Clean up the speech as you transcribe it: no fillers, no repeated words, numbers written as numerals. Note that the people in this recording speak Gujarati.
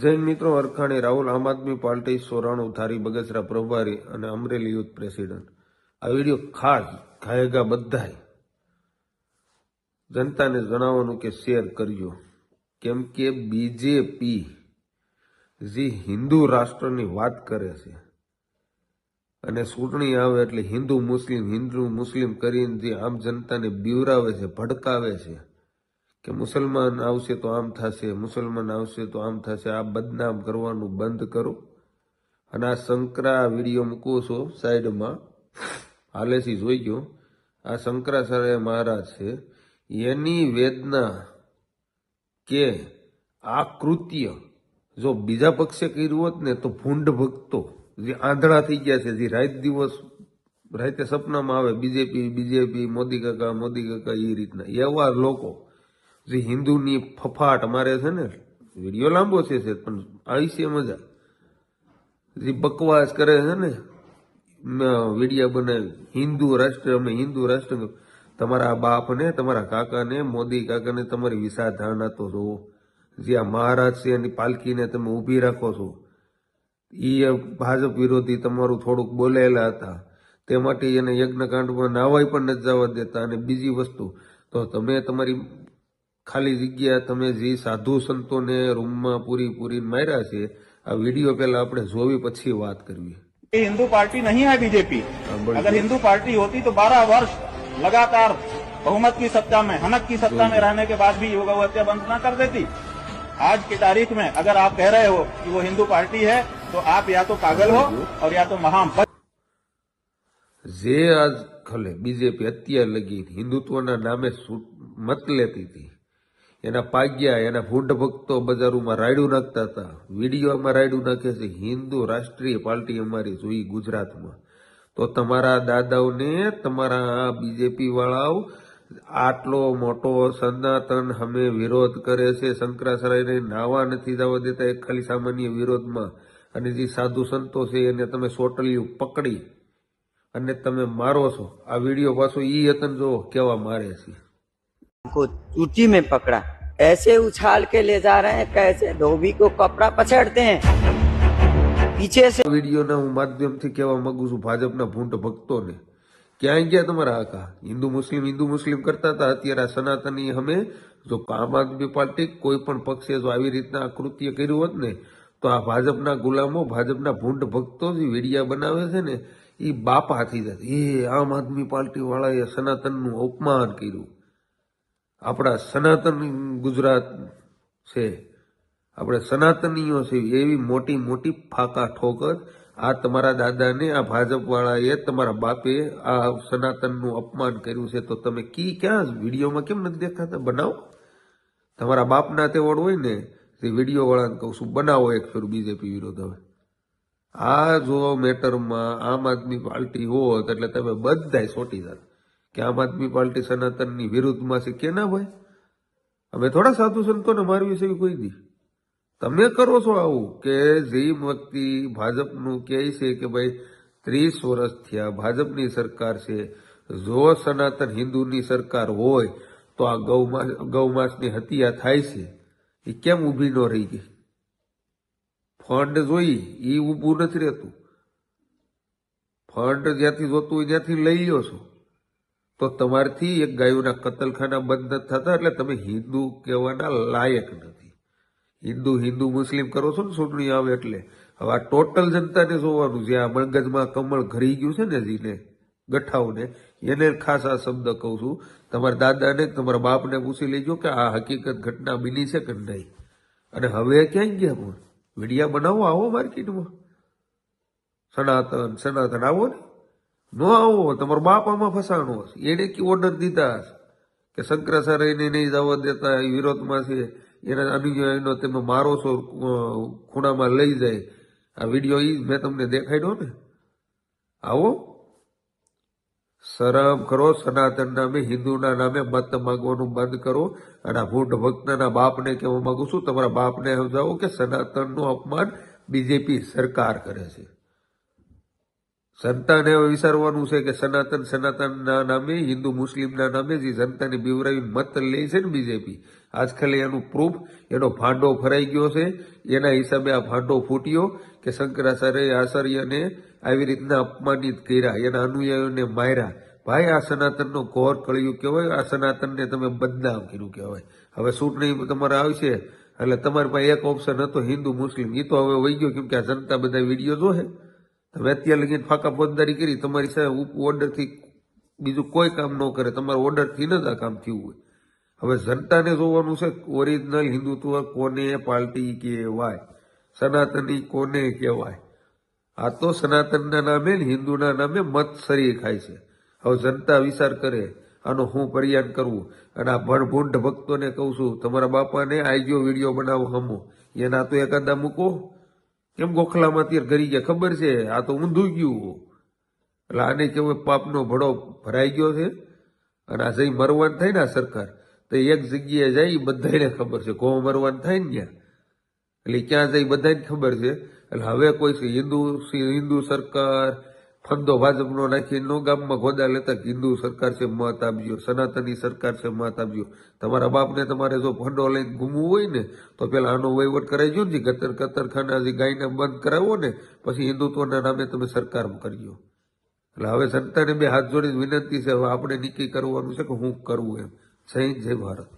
જૈન મિત્રો અરખાણી રાહુલ આમ આદમી પાર્ટી 94 ધારી બગસરા પ્રભારી અને અમરેલી યુથ પ્રેસિડેન્ટ। આ વિડીયો ખાસ ગાયગા બધાય જનતાને જણાવવાનું કે શેર કરજો, કેમ કે બીજેપી જે હિન્દુ રાષ્ટ્રની વાત કરે છે અને ચૂંટણી આવે એટલે હિન્દુ મુસ્લિમ કરીને જે આમ જનતાને બીવરાવે છે, ભડકાવે છે કે મુસલમાન આવશે તો આમ થશે, મુસલમાન આવશે તો આમ થશે, આ બદનામ કરવાનું બંધ કરો। અને આ શંકરા વિડીયો મૂકું છું સાઈડમાં, હાલેથી જોઈ ગયો। આ શંકરાચાર્ય મહારાજ છે, એની વેદના કે આ કૃત્ય જો બીજા પક્ષે કર્યું હોત ને તો ભૂંડ ભક્તો જે આંધળા થઈ ગયા છે, જે રાત દિવસ રાતે સપનામાં આવે બીજેપી મોદી કાકા એ રીતના એવા લોકો જે હિન્દુની ફફાટ મારે છે ને, વિડીયો લાંબો છે પણ આવી છે મજા, જે બકવાસ કરે છે ને, વિડીયો બનાવી હિન્દુ રાષ્ટ્ર, અમે હિન્દુ રાષ્ટ્ર, તમારા બાપને તમારા કાકાને મોદી કાકાને તમારી વિસાધારણા તો જોવો। જે આ મહારાજ છે એની પાલખીને તમે ઊભી રાખો છો, એ ભાજપ વિરોધી તમારું થોડુંક બોલેલા હતા, તે માટે એને યજ્ઞકાંડમાં નાવાય પણ નથી જવા દેતા। અને બીજી વસ્તુ તો તમે તમારી ખાલી જગ્યા તમે જે સાધુ સંતોને રૂમમાં પૂરી માર્યા છે, આ વિડીયો પહેલા આપણે જોવી પછી વાત કરવી। हिंदू पार्टी नहीं है बीजेपी। अगर हिंदू पार्टी होती तो 12 वर्ष लगातार बहुमत की सत्ता में, हनक की सत्ता में रहने के बाद भी गौ हत्या बंद न कर देती। आज की तारीख में अगर आप कह रहे हो कि वो हिंदू पार्टी है तो आप या तो पागल हो और या तो महाबद। जे आज खले बीजेपी અત્યાર લગી હિન્દુત્વના નામે મત લેતી હતી, એના પાગ્યા એના ભૂંડ ભક્તો બજારોમાં રાયડું નાખતા હતા, વિડીયોમાં રાયડું નાખે છે। હિન્દુ રાષ્ટ્રીય પાર્ટી અમારી જોઈ ગુજરાતમાં, તો તમારા દાદાઓને તમારા બીજેપી વાળાઓ આટલો મોટો સનાતન અમે વિરોધ કરે છે, શંકરાચાર્યને નાવા નથી જવા દેતા એક ખાલી સામાન્ય વિરોધમાં, અને જે સાધુ સંતો છે એને તમે સોટલિયું પકડી અને તમે મારો છો। આ વિડીયો પાછો ઈ હતન જો કેવા મારે છે, को चूटी में पकड़ा, ऐसे उछाल के ले जा रहे हैं कैसे धोबी को कपड़ा पछाड़ते हैं पीछे से। વિડીયોના હું માધ્યમથી કહેવા માંગુ છું ભાજપના ભૂંડ ભક્તોને, ક્યાંય ગયા તમારા આકા હિન્દુ મુસ્લિમ કરતા હતા, અત્યારે આ સનાતની અમે જો આમ આદમી પાર્ટી કોઈ પણ પક્ષે જો આવી રીતના કૃત્ય કર્યું હોત ને તો આ ભાજપના ગુલામો, ભાજપના ભૂંડ ભક્તો જે વિડીયા બનાવે છે ને એ બાપા થઈ જાય, એ આમ આદમી પાર્ટી વાળાએ સનાતનનું અપમાન કર્યું। આપણા સનાતન ગુજરાત છે, આપણે સનાતનીઓ છે, એવી મોટી મોટી ફાકા ઠોકર આ તમારા દાદાને આ ભાજપ વાળાએ તમારા બાપે આ સનાતનનું અપમાન કર્યું છે। તો તમે ક્યાં વિડીયોમાં કેમ નથી દેખાતા? બનાવો, તમારા બાપના તેવડ હોય ને તે વિડીયો વાળાને કહું છું બનાવો એક ફેર બીજેપી વિરોધ। હવે આ જો મેટરમાં આમ આદમી પાર્ટી હોત એટલે તમે બધાય સોટી જાત કે આમ આદમી પાર્ટી સનાતનની વિરુદ્ધમાં છે કે ના ભાઈ? અમે થોડા સાધુ સંતોને મારવી છે કોઈ દી? તમે કરો છો આવું કે જે વ્યક્તિ ભાજપનું કહે છે કે ભાઈ 30 વર્ષ થયા ભાજપની સરકાર છે, જો સનાતન હિન્દુની સરકાર હોય તો આ ગૌમાંસની હત્યા થાય છે, એ કેમ ઊભી ન રહી ગઈ? ફંડ જોઈ એ ઊભું નથી રહેતું, ફંડ જ્યાંથી જોતું હોય ત્યાંથી લઈ લ્યો છો, તો તમારથી એક ગાયોના કતલખાના બંધ નથી થતા, એટલે તમે હિન્દુ કહેવાના લાયક નથી। હિન્દુ મુસ્લિમ કરો છો ને ચૂંટણી આવે એટલે। હવે આ ટોટલ જનતાને જોવાનું, જે આ મગજમાં કમળ ઘરી ગયું છે ને જીને ગઠાઓને, એને ખાસ આ શબ્દ કહું છું, તમારા દાદાને તમારા બાપને પૂછી લેજો કે આ હકીકત ઘટના બની છે કે નહીં। અને હવે ક્યાંય ગયા પણ વિડીયા બનાવો, આવો માર્કેટમાં, સનાતન આવો ને, નો આવો તમારો બાપ આમાં ફસાણો હશે, એને કે ઓર્ડર દીધા હશે કે શંકરાચાર્યને નહીં જવા દેતા, એ વિરોધમાં છે, એના અનુયાયીનો તમે મારો છો, ખૂણામાં લઈ જાય। આ વિડીયો ઈ મેં તમને દેખાડ્યો ને, આવો શરમ કરો, સનાતન નામે હિન્દુના નામે મત માંગવાનું બંધ કરો। અને આ ભૂંડ ભક્તના બાપને કહેવા માંગુ છું, તમારા બાપને સમજાવો કે સનાતનનું અપમાન બીજેપી સરકાર કરે છે। જનતાને હવે વિચારવાનું છે કે સનાતનના નામે, હિન્દુ મુસ્લિમના નામે જે જનતાને બીવરાવી મત લે છે ને બીજેપી, આજ ખાલી એનું પ્રૂફ, એનો ભાંડો ફરાઈ ગયો છે, એના હિસાબે આ ભાંડો ફૂટ્યો કે આચાર્યને આવી રીતના અપમાનિત કર્યા, એના અનુયાયીઓને માર્યા. ભાઈ આ સનાતનનો ઘોર કળિયુગ કહેવાય, આ સનાતનને તમે બદનામ કર્યું કહેવાય. હવે ચૂંટણી તમારે આવશે એટલે તમારી પાસે એક ઓપ્શન હતો હિન્દુ મુસ્લિમ, એ તો હવે વહી ગયો, કેમ કે આ જનતા બધા વિડીયો જોશે. તમે અત્યારે લગીને ફાંકા ફોજદારી કરી, તમારી સાથે ઓર્ડરથી બીજું કોઈ કામ ન કરે, તમારા ઓર્ડરથી જ આ કામ થયું હોય. હવે જનતાને જોવાનું છે ઓરિજિનલ હિન્દુત્વ કોને પાર્ટી કહેવાય, સનાતની કોને કહેવાય. આ તો સનાતનના નામે ને હિન્દુના નામે મત સરી ખાય છે. હવે જનતા વિચાર કરે આનો હું પરિયાન કરવું. અને આ ભણભૂંડ ભક્તોને કહું છું, તમારા બાપાને આઈજો વિડીયો બનાવો હમો, એના તો એકાદા મૂકો. કેમ ગોખલામાં અત્યારે ઘરી ગયા ખબર છે? આ તો ઊંધું ગયું. એટલે આને કેવું પાપનો ભડો ભરાઈ ગયો છે. અને આ જઈ મરવાન થાય ને આ સરકાર, તો એક જગ્યાએ જાય બધાને ખબર છે, ઘઉં મરવાન થાય ને ત્યાં, એટલે ક્યાં જાય બધાને ખબર છે. એટલે હવે કોઈ હિન્દુ સરકાર ફંદો ભાજપનો નાખી નો ગામમાં ગોદા લેતા હિન્દુ સરકાર છે મત આપજો, સનાતની સરકાર છે મત આપજો. તમારા બાપને તમારે જો ફંડો લઈને ઘૂમવું હોય ને તો પેલા આનો વહીવટ કરાવજો ને, કતરખાના જે ગાયને બંધ કરાવો ને, પછી હિન્દુત્વના નામે તમે સરકાર કરજો. એટલે હવે જનતાને બે હાથ જોડીને વિનંતી છે, હવે આપણે નક્કી કરવાનું છે કે હું કરવું એમ. જય હિન્દ, જય ભારત.